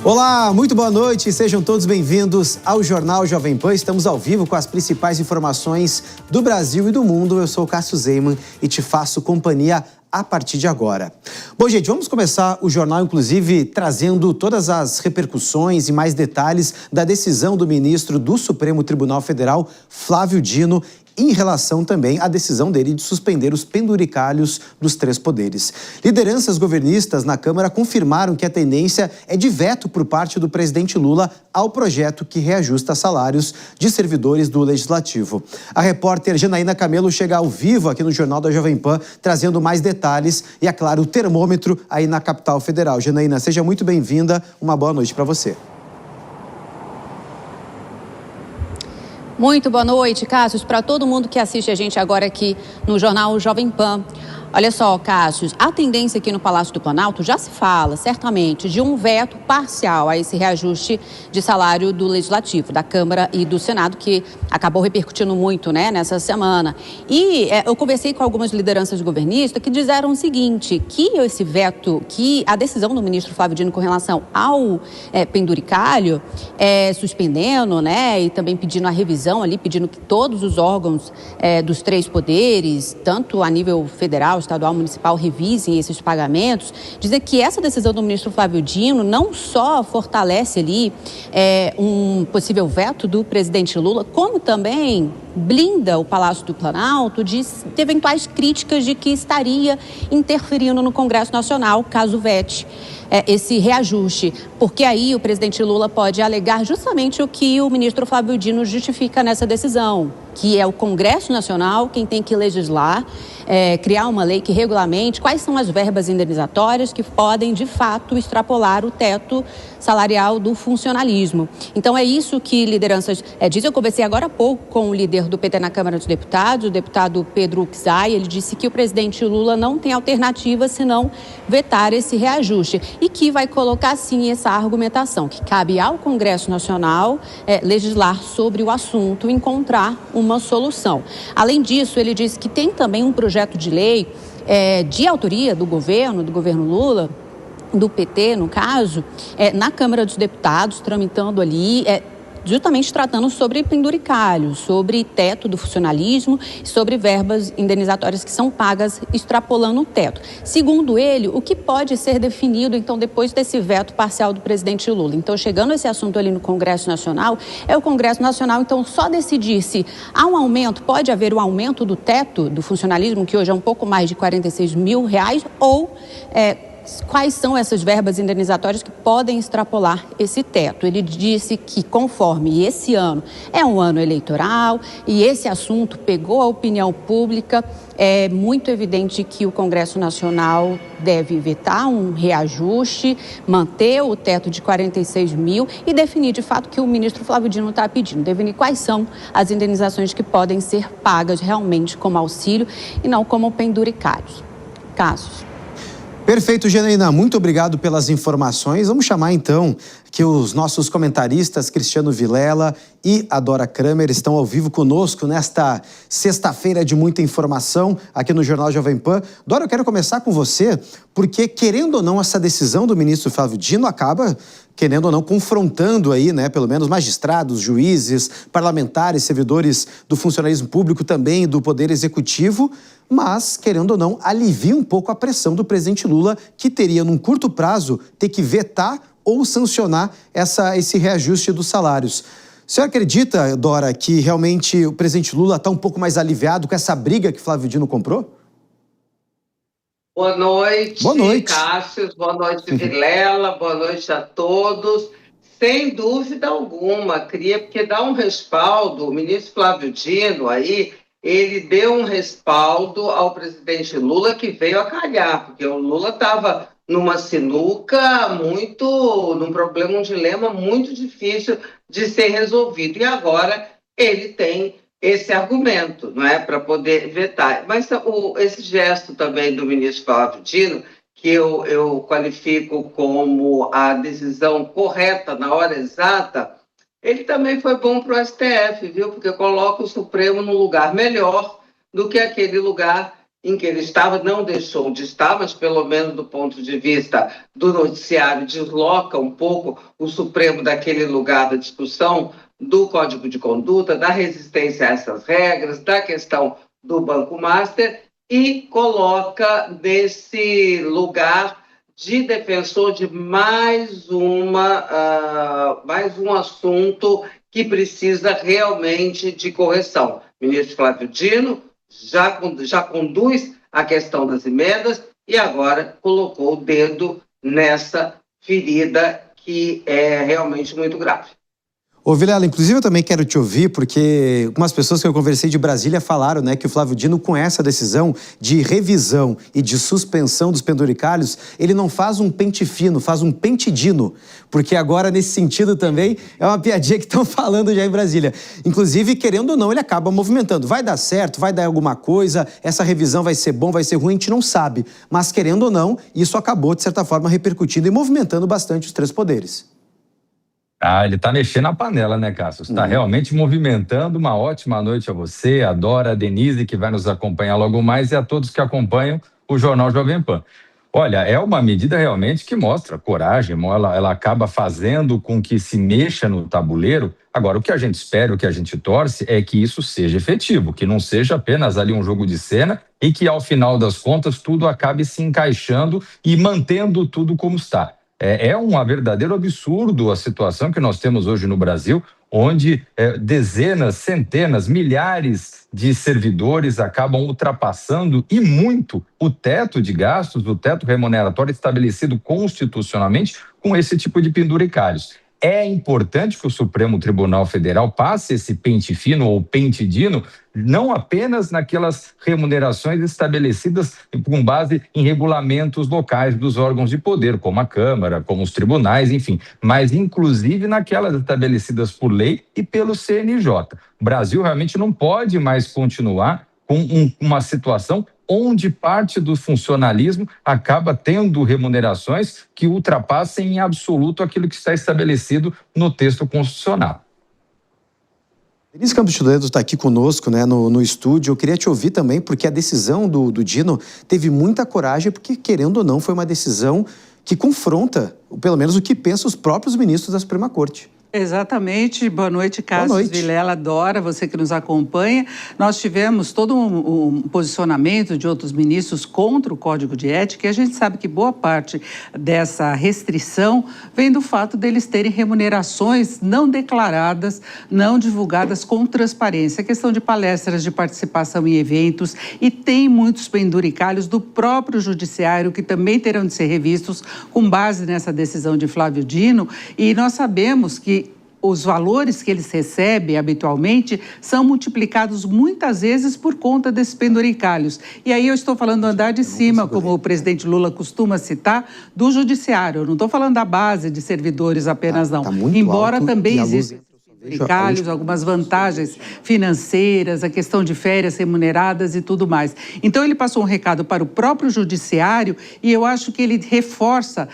Olá, muito boa noite, sejam todos bem-vindos ao Jornal Jovem Pan. Estamos ao vivo com as principais informações do Brasil e do mundo. Eu sou o Cássio Zeiman e te faço companhia a partir de agora. Bom, gente, vamos começar o jornal, inclusive, trazendo todas as repercussões e mais detalhes da decisão do ministro do Supremo Tribunal Federal, Flávio Dino, em relação também à decisão dele de suspender os penduricalhos dos três poderes. Lideranças governistas na Câmara confirmaram que a tendência é de veto por parte do presidente Lula ao projeto que reajusta salários de servidores do Legislativo. A repórter Janaína Camelo chega ao vivo aqui no Jornal da Jovem Pan, trazendo mais detalhes e, é claro, o termômetro aí na capital federal. Janaína, seja muito bem-vinda. Uma boa noite para você. Muito boa noite, Cássio, para todo mundo que assiste a gente agora aqui no Jornal Jovem Pan. Olha só, Cássio, a tendência aqui no Palácio do Planalto já se fala, certamente, de um veto parcial a esse reajuste de salário do Legislativo, da Câmara e do Senado, que acabou repercutindo muito, nessa semana. E eu conversei com algumas lideranças governistas que disseram o seguinte, que esse veto, que a decisão do ministro Flávio Dino com relação ao penduricalho, suspendendo, e também pedindo a revisão ali, pedindo que todos os órgãos dos três poderes, tanto a nível federal, estadual, municipal, revisem esses pagamentos, dizer que essa decisão do ministro Flávio Dino não só fortalece ali um possível veto do presidente Lula, como também blinda o Palácio do Planalto de eventuais críticas de que estaria interferindo no Congresso Nacional, caso vete esse reajuste, porque aí o presidente Lula pode alegar justamente o que o ministro Flávio Dino justifica nessa decisão, que é o Congresso Nacional quem tem que legislar, criar uma lei que regulamente quais são as verbas indenizatórias que podem, de fato, extrapolar o teto salarial do funcionalismo. Então, é isso que lideranças dizem. Eu conversei agora há pouco com o líder do PT na Câmara dos Deputados, o deputado Pedro Uczai. Ele disse que o presidente Lula não tem alternativa senão vetar esse reajuste e que vai colocar, sim, essa argumentação, que cabe ao Congresso Nacional legislar sobre o assunto e encontrar uma solução. Além disso, ele disse que tem também um projeto de lei de autoria do governo Lula, do PT, no caso, na Câmara dos Deputados, tramitando ali, justamente tratando sobre penduricalho, sobre teto do funcionalismo, sobre verbas indenizatórias que são pagas extrapolando o teto. Segundo ele, o que pode ser definido, então, depois desse veto parcial do presidente Lula. Então, chegando esse assunto ali no Congresso Nacional, é o Congresso Nacional, então, só decidir se há um aumento, pode haver um aumento do teto do funcionalismo, que hoje é um pouco mais de R$46 mil, ou quais são essas verbas indenizatórias que podem extrapolar esse teto. Ele disse que, conforme esse ano é um ano eleitoral e esse assunto pegou a opinião pública, é muito evidente que o Congresso Nacional deve vetar um reajuste, manter o teto de 46 mil e definir, de fato, o que o ministro Flávio Dino está pedindo, definir quais são as indenizações que podem ser pagas realmente como auxílio e não como penduricalhos. Cássio. Perfeito, Janaína. Muito obrigado pelas informações. Vamos chamar, então, que os nossos comentaristas Cristiano Vilela e a Dora Kramer estão ao vivo conosco nesta sexta-feira de muita informação aqui no Jornal Jovem Pan. Dora, eu quero começar com você, porque, querendo ou não, essa decisão do ministro Flávio Dino acaba, querendo ou não, confrontando aí, pelo menos magistrados, juízes, parlamentares, servidores do funcionalismo público, também do Poder Executivo, mas, querendo ou não, alivia um pouco a pressão do presidente Lula, que teria, num curto prazo, ter que vetar ou sancionar esse reajuste dos salários. A senhora acredita, Dora, que realmente o presidente Lula está um pouco mais aliviado com essa briga que Flávio Dino comprou? Boa noite, boa noite. Cássio, boa noite, Vilela, boa noite a todos. Sem dúvida alguma, porque dá um respaldo, o ministro Flávio Dino aí, ele deu um respaldo ao presidente Lula que veio a calhar, porque o Lula estava numa sinuca num problema, um dilema muito difícil de ser resolvido. E agora ele tem esse argumento, para poder vetar. Mas esse gesto também do ministro Flávio Dino, que eu qualifico como a decisão correta na hora exata, ele também foi bom para o STF, viu? Porque coloca o Supremo num lugar melhor do que aquele lugar em que ele estava, não deixou de estar, mas pelo menos do ponto de vista do noticiário, desloca um pouco o Supremo daquele lugar da discussão do Código de Conduta, da resistência a essas regras, da questão do Banco Master, e coloca nesse lugar de defensor de mais um assunto que precisa realmente de correção. O ministro Flávio Dino já conduz a questão das emendas e agora colocou o dedo nessa ferida que é realmente muito grave. Ô Vilela, inclusive eu também quero te ouvir, porque algumas pessoas que eu conversei de Brasília falaram, né, que o Flávio Dino, com essa decisão de revisão e de suspensão dos penduricalhos, ele não faz um pente fino, faz um pente dino, porque agora, nesse sentido também, é uma piadinha que estão falando já em Brasília. Inclusive, querendo ou não, ele acaba movimentando. Vai dar certo, vai dar alguma coisa, essa revisão vai ser bom, vai ser ruim, a gente não sabe. Mas, querendo ou não, isso acabou, de certa forma, repercutindo e movimentando bastante os três poderes. Ele tá mexendo na panela, né, Cássio? Está realmente movimentando. Uma ótima noite a você, a Dora, a Denise, que vai nos acompanhar logo mais, e a todos que acompanham o Jornal Jovem Pan. Olha, é uma medida realmente que mostra coragem, ela acaba fazendo com que se mexa no tabuleiro. Agora, o que a gente espera, o que a gente torce é que isso seja efetivo, que não seja apenas ali um jogo de cena e que, ao final das contas, tudo acabe se encaixando e mantendo tudo como está. É um verdadeiro absurdo a situação que nós temos hoje no Brasil, onde dezenas, centenas, milhares de servidores acabam ultrapassando e muito o teto de gastos, o teto remuneratório estabelecido constitucionalmente com esse tipo de penduricalhos. É importante que o Supremo Tribunal Federal passe esse pente fino ou pente dino, não apenas naquelas remunerações estabelecidas com base em regulamentos locais dos órgãos de poder, como a Câmara, como os tribunais, enfim, mas inclusive naquelas estabelecidas por lei e pelo CNJ. O Brasil realmente não pode mais continuar com uma situação onde parte do funcionalismo acaba tendo remunerações que ultrapassem em absoluto aquilo que está estabelecido no texto constitucional. Denise Campos de Toledo está aqui conosco, né, no estúdio. Eu queria te ouvir também, porque a decisão do Dino teve muita coragem, porque, querendo ou não, foi uma decisão que confronta, pelo menos, o que pensam os próprios ministros da Suprema Corte. Exatamente. Boa noite, Cássio, Vilela, Dora, você que nos acompanha. Nós tivemos todo um posicionamento de outros ministros contra o Código de Ética e a gente sabe que boa parte dessa restrição vem do fato deles terem remunerações não declaradas, não divulgadas com transparência. A questão de palestras, de participação em eventos, e tem muitos penduricalhos do próprio judiciário que também terão de ser revistos com base nessa decisão de Flávio Dino, e nós sabemos que os valores que eles recebem habitualmente são multiplicados muitas vezes por conta desses penduricalhos. E aí eu estou falando do andar de cima, como o presidente Lula costuma citar, do judiciário. Eu não estou falando da base de servidores apenas, não. Embora também existam penduricalhos, algumas vantagens financeiras, a questão de férias remuneradas e tudo mais. Então ele passou um recado para o próprio judiciário e eu acho que ele reforça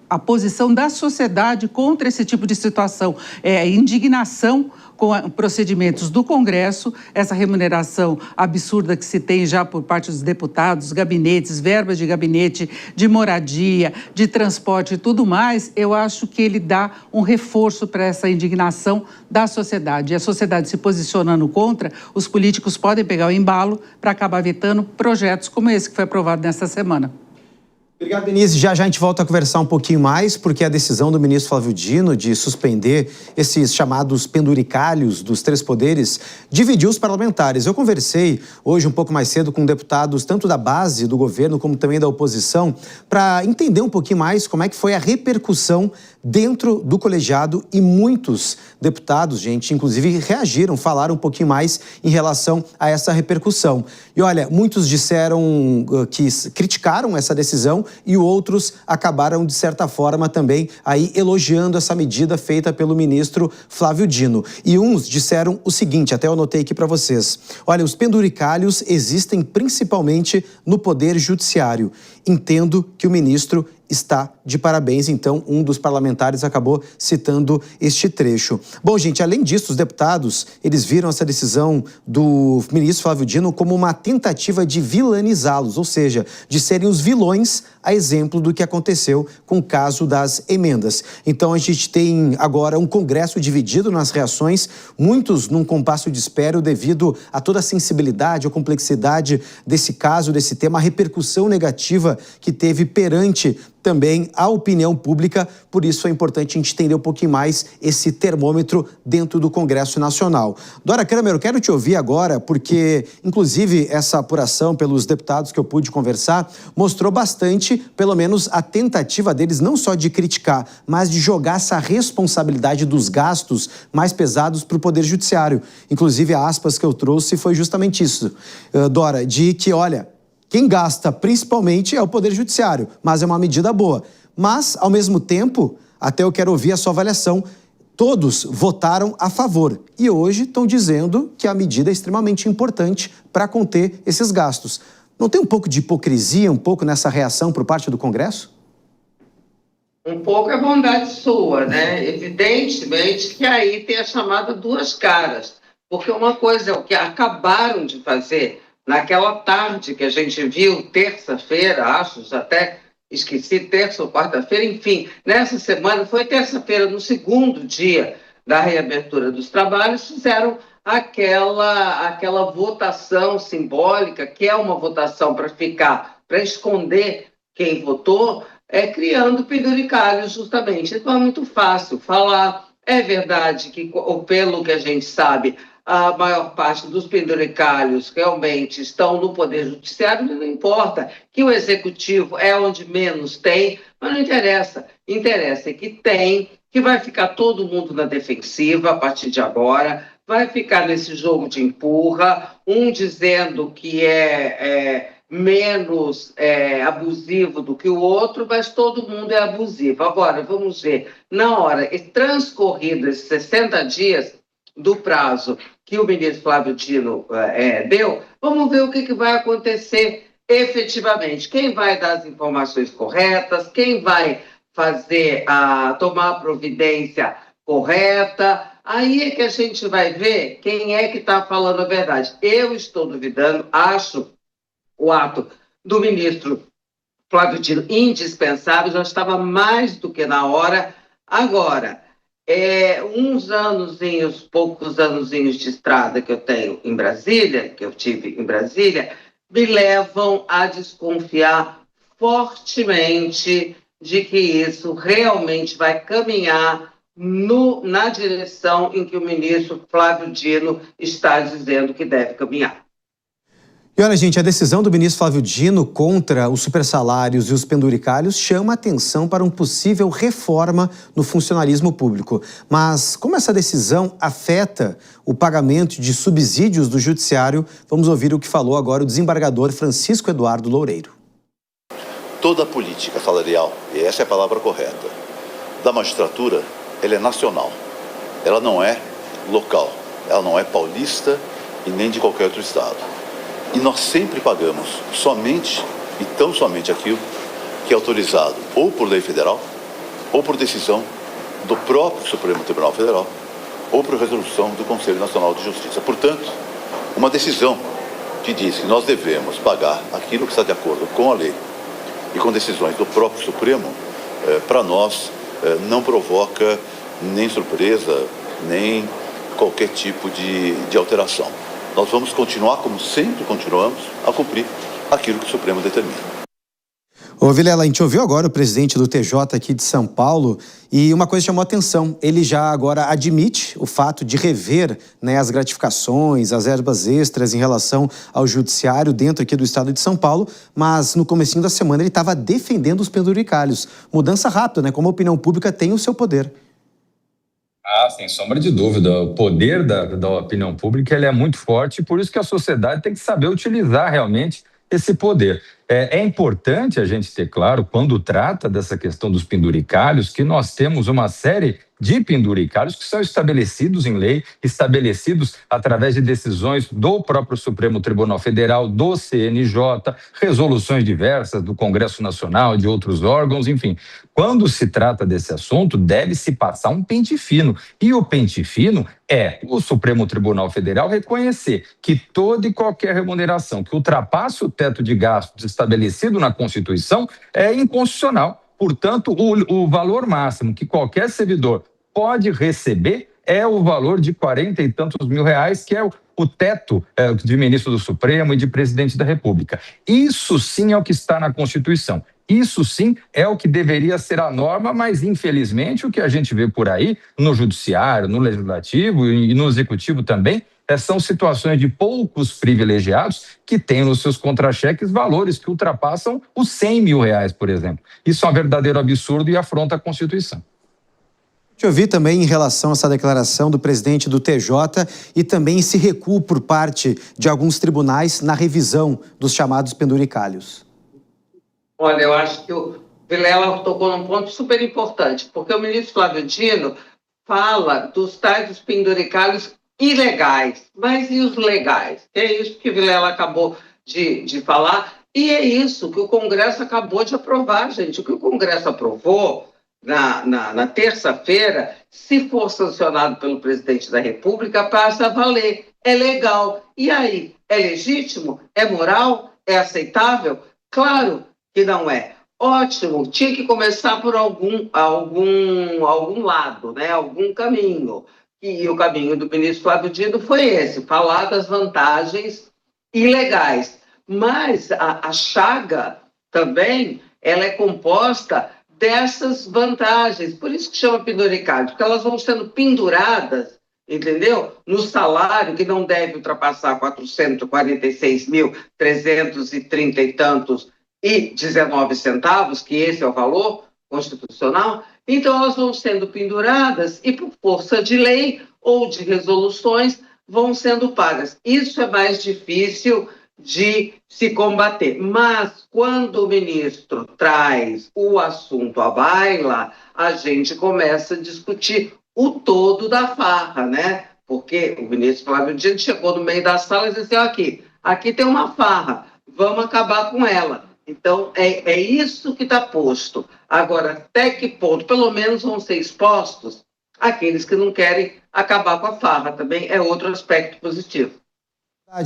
a posição da sociedade contra esse tipo de situação, indignação com procedimentos do Congresso, essa remuneração absurda que se tem já por parte dos deputados, gabinetes, verbas de gabinete, de moradia, de transporte e tudo mais. Eu acho que ele dá um reforço para essa indignação da sociedade. E a sociedade se posicionando contra, os políticos podem pegar o embalo para acabar vetando projetos como esse que foi aprovado nesta semana. Obrigado, Denise. Já a gente volta a conversar um pouquinho mais, porque a decisão do ministro Flávio Dino de suspender esses chamados penduricalhos dos três poderes dividiu os parlamentares. Eu conversei hoje um pouco mais cedo com deputados tanto da base do governo como também da oposição para entender um pouquinho mais como é que foi a repercussão dentro do colegiado, e muitos deputados, gente, inclusive reagiram, falaram um pouquinho mais em relação a essa repercussão. E olha, muitos disseram que criticaram essa decisão e outros acabaram, de certa forma, também aí elogiando essa medida feita pelo ministro Flávio Dino. E uns disseram o seguinte, até eu anotei aqui para vocês. Olha, os penduricalhos existem principalmente no Poder Judiciário. Entendo que o ministro está de parabéns. Então, um dos parlamentares acabou citando este trecho. Bom, gente, além disso, os deputados, eles viram essa decisão do ministro Flávio Dino como uma tentativa de vilanizá-los, ou seja, de serem os vilões, a exemplo do que aconteceu com o caso das emendas. Então, a gente tem agora um Congresso dividido nas reações, muitos num compasso de espera devido a toda a sensibilidade, a complexidade desse caso, desse tema, a repercussão negativa que teve perante também a opinião pública. Por isso é importante a gente entender um pouquinho mais esse termômetro dentro do Congresso Nacional. Dora Kramer, eu quero te ouvir agora, porque, inclusive, essa apuração pelos deputados que eu pude conversar mostrou bastante, pelo menos, a tentativa deles não só de criticar, mas de jogar essa responsabilidade dos gastos mais pesados para o Poder Judiciário. Inclusive, a aspas que eu trouxe foi justamente isso, Dora, de que, olha, quem gasta principalmente é o Poder Judiciário, mas é uma medida boa. Mas, ao mesmo tempo, até eu quero ouvir a sua avaliação, todos votaram a favor e hoje estão dizendo que a medida é extremamente importante para conter esses gastos. Não tem um pouco de hipocrisia, um pouco nessa reação por parte do Congresso? Um pouco é bondade sua, né? Evidentemente que aí tem a chamada duas caras, porque uma coisa é o que acabaram de fazer naquela tarde que a gente viu, terça-feira, acho, já até esqueci, terça ou quarta-feira, enfim, nessa semana, foi terça-feira, no segundo dia da reabertura dos trabalhos, fizeram aquela votação simbólica, que é uma votação para esconder quem votou, criando penduricalhos justamente. Então é muito fácil falar. É verdade que, pelo que a gente sabe, a maior parte dos penduricalhos realmente estão no Poder Judiciário, não importa que o Executivo é onde menos tem, mas não interessa. Interessa que tem, que vai ficar todo mundo na defensiva a partir de agora, vai ficar nesse jogo de empurra, um dizendo que é menos abusivo do que o outro, mas todo mundo é abusivo. Agora, vamos ver, na hora transcorrido esses 60 dias do prazo que o ministro Flávio Dino deu, vamos ver o que vai acontecer efetivamente. Quem vai dar as informações corretas, quem vai tomar a providência correta, aí é que a gente vai ver quem é que está falando a verdade. Eu estou duvidando, acho o ato do ministro Flávio Dino indispensável, já estava mais do que na hora. Agora, poucos anozinhos de estrada que eu tenho em Brasília, que eu tive em Brasília, me levam a desconfiar fortemente de que isso realmente vai caminhar na direção em que o ministro Flávio Dino está dizendo que deve caminhar. E olha, gente, a decisão do ministro Flávio Dino contra os supersalários e os penduricalhos chama atenção para uma possível reforma no funcionalismo público. Mas como essa decisão afeta o pagamento de subsídios do judiciário, vamos ouvir o que falou agora o desembargador Francisco Eduardo Loureiro. Toda a política salarial, e essa é a palavra correta, da magistratura, ela é nacional. Ela não é local, ela não é paulista e nem de qualquer outro estado. E nós sempre pagamos somente e tão somente aquilo que é autorizado ou por lei federal, ou por decisão do próprio Supremo Tribunal Federal, ou por resolução do Conselho Nacional de Justiça. Portanto, uma decisão que diz que nós devemos pagar aquilo que está de acordo com a lei e com decisões do próprio Supremo, para nós não provoca nem surpresa, nem qualquer tipo de alteração. Nós vamos continuar, como sempre continuamos, a cumprir aquilo que o Supremo determina. Ô Vilela, a gente ouviu agora o presidente do TJ aqui de São Paulo e uma coisa chamou a atenção. Ele já agora admite o fato de rever, né, as gratificações, as verbas extras em relação ao judiciário dentro aqui do estado de São Paulo, mas no comecinho da semana ele estava defendendo os penduricalhos. Mudança rápida, né? Como a opinião pública tem o seu poder. Sem sombra de dúvida. O poder da opinião pública ele é muito forte e por isso que a sociedade tem que saber utilizar realmente esse poder. É importante a gente ter claro, quando trata dessa questão dos penduricalhos, que nós temos uma série de penduricalhos que são estabelecidos em lei, estabelecidos através de decisões do próprio Supremo Tribunal Federal, do CNJ, resoluções diversas do Congresso Nacional, de outros órgãos, enfim. Quando se trata desse assunto, deve-se passar um pente fino. E o pente fino é o Supremo Tribunal Federal reconhecer que toda e qualquer remuneração que ultrapasse o teto de gastos estabelecido na Constituição é inconstitucional. Portanto, o valor máximo que qualquer servidor pode receber é o valor de 40 e tantos mil reais, que é o teto de ministro do Supremo e de presidente da República. Isso sim é o que está na Constituição. Isso sim é o que deveria ser a norma, mas infelizmente o que a gente vê por aí, no judiciário, no legislativo e no executivo também, são situações de poucos privilegiados que têm nos seus contra-cheques valores que ultrapassam os 100 mil reais, por exemplo. Isso é um verdadeiro absurdo e afronta a Constituição. Te ouvi também em relação a essa declaração do presidente do TJ e também esse recuo por parte de alguns tribunais na revisão dos chamados penduricalhos. Olha, eu acho que o Vilela tocou num ponto super importante, porque o ministro Flávio Dino fala dos tais dos penduricalhos ilegais, mas e os legais? É isso que o Vilela acabou de falar, e é isso que o Congresso acabou de aprovar, gente. O que o Congresso aprovou na terça-feira, se for sancionado pelo presidente da República, passa a valer. É legal. E aí, é legítimo? É moral? É aceitável? Claro que não é. Ótimo, tinha que começar por algum lado, né? Algum caminho. E o caminho do ministro Flávio Dino foi esse, falar das vantagens ilegais. Mas a chaga também, ela é composta dessas vantagens. Por isso que chama penduricalho, porque elas vão sendo penduradas, entendeu? No salário, que não deve ultrapassar 446.330 e tantos e 19 centavos, que esse é o valor constitucional. Então, elas vão sendo penduradas e, por força de lei ou de resoluções, vão sendo pagas. Isso é mais difícil de se combater. Mas, quando o ministro traz o assunto à baila, a gente começa a discutir o todo da farra, né? Porque o ministro Flávio Dino chegou no meio da sala e disse assim, aqui tem uma farra, vamos acabar com ela. Então, é isso que está posto. Agora, até que ponto, pelo menos, vão ser expostos aqueles que não querem acabar com a farra. Também é outro aspecto positivo.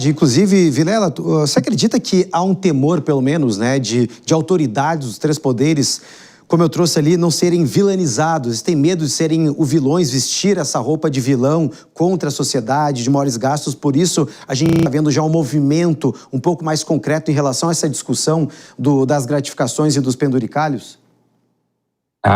Inclusive, Vilela, você acredita que há um temor, pelo menos, né, de autoridades dos três poderes, como eu trouxe ali, não serem vilanizados? Eles têm medo de serem o vilões, vestir essa roupa de vilão contra a sociedade, de maiores gastos. Por isso, a gente está vendo já um movimento um pouco mais concreto em relação a essa discussão das gratificações e dos penduricalhos?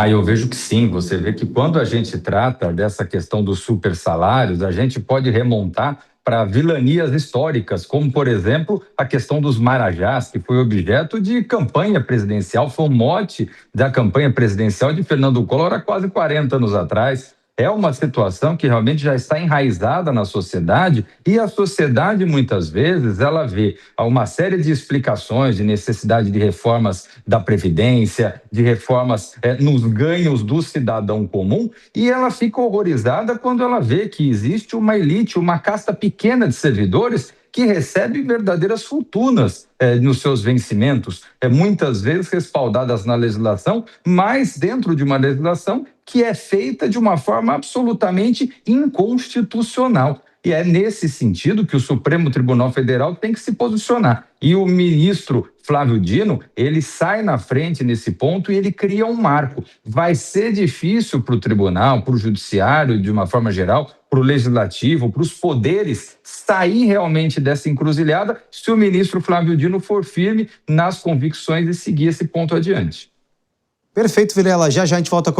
Eu vejo que sim. Você vê que quando a gente trata dessa questão dos super salários, a gente pode remontar para vilanias históricas, como, por exemplo, a questão dos marajás, que foi objeto de campanha presidencial, foi um mote da campanha presidencial de Fernando Collor há quase 40 anos atrás. É uma situação que realmente já está enraizada na sociedade e a sociedade, muitas vezes, ela vê uma série de explicações de necessidade de reformas da Previdência, de reformas nos ganhos do cidadão comum, e ela fica horrorizada quando ela vê que existe uma elite, uma casta pequena de servidores que recebe verdadeiras fortunas nos seus vencimentos, muitas vezes respaldadas na legislação, mas dentro de uma legislação que é feita de uma forma absolutamente inconstitucional. E é nesse sentido que o Supremo Tribunal Federal tem que se posicionar. E o ministro Flávio Dino, ele sai na frente nesse ponto e ele cria um marco. Vai ser difícil para o tribunal, para o judiciário, de uma forma geral, para o legislativo, para os poderes sair realmente dessa encruzilhada se o ministro Flávio Dino for firme nas convicções e seguir esse ponto adiante. Perfeito, Vilela. Já a gente volta a